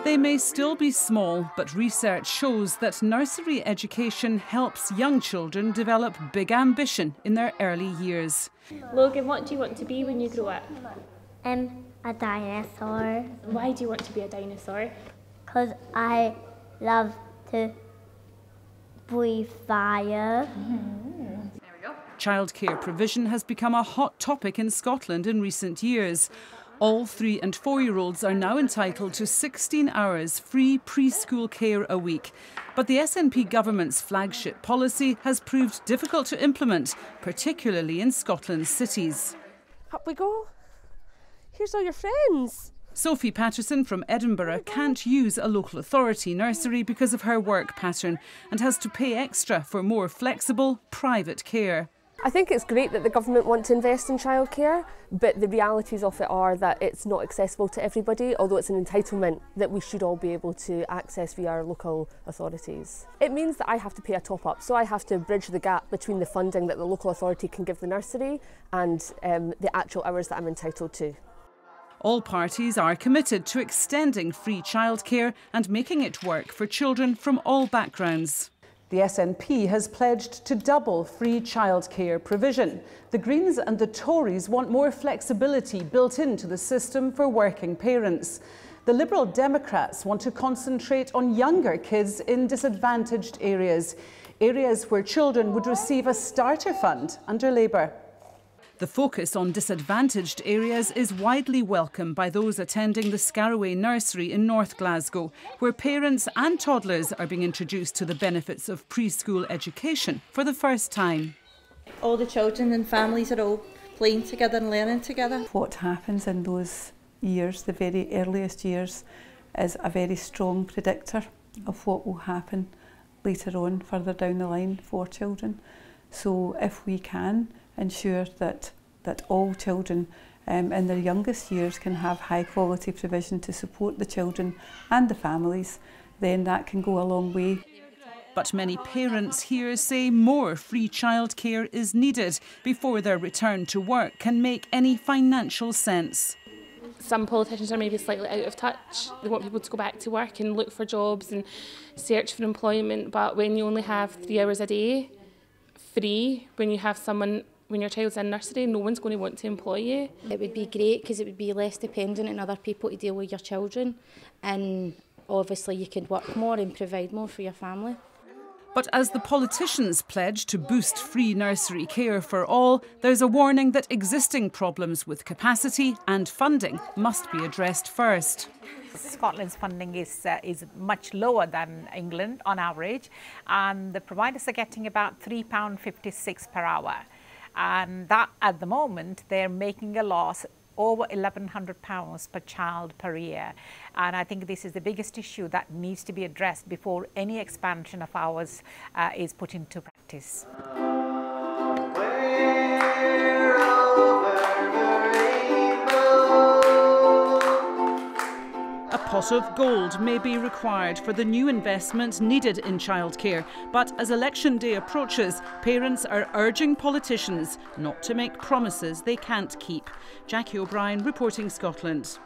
They may still be small, but research shows that nursery education helps young children develop big ambition in their early years. Logan, what do you want to be when you grow up? A dinosaur. Why do you want to be a dinosaur? Because I love to breathe fire. Childcare provision has become a hot topic in Scotland in recent years. All 3- and 4-year-olds are now entitled to 16 hours free preschool care a week. But the SNP government's flagship policy has proved difficult to implement, particularly in Scotland's cities. Up we go. Here's all your friends. Sophie Patterson from Edinburgh can't use a local authority nursery because of her work pattern and has to pay extra for more flexible, private care. I think it's great that the government want to invest in childcare, but the realities of it are that it's not accessible to everybody, although it's an entitlement that we should all be able to access via our local authorities. It means that I have to pay a top-up, so I have to bridge the gap between the funding that the local authority can give the nursery and the actual hours that I'm entitled to. All parties are committed to extending free childcare and making it work for children from all backgrounds. The SNP has pledged to double free childcare provision. The Greens and the Tories want more flexibility built into the system for working parents. The Liberal Democrats want to concentrate on younger kids in disadvantaged areas where children would receive a starter fund under Labour. The focus on disadvantaged areas is widely welcome by those attending the Scaraway Nursery in North Glasgow, where parents and toddlers are being introduced to the benefits of preschool education for the first time. All the children and families are all playing together and learning together. What happens in those years, the very earliest years, is a very strong predictor of what will happen later on, further down the line for children. So if we can ensure that all children in their youngest years can have high quality provision to support the children and the families, then that can go a long way. But many parents here say more free childcare is needed before their return to work can make any financial sense. Some politicians are maybe slightly out of touch. They want people to go back to work and look for jobs and search for employment, but when you only have 3 hours a day free, when your child's in nursery, no one's going to want to employ you. It would be great because it would be less dependent on other people to deal with your children, and obviously you could work more and provide more for your family. But as the politicians pledge to boost free nursery care for all, there's a warning that existing problems with capacity and funding must be addressed first. Scotland's funding is much lower than England on average, and the providers are getting about £3.56 per hour. And that, at the moment, they're making a loss over £1,100 per child per year. And I think this is the biggest issue that needs to be addressed before any expansion of hours is put into practice. A pot of gold may be required for the new investment needed in childcare, but as election day approaches, parents are urging politicians not to make promises they can't keep. Jackie O'Brien, reporting Scotland.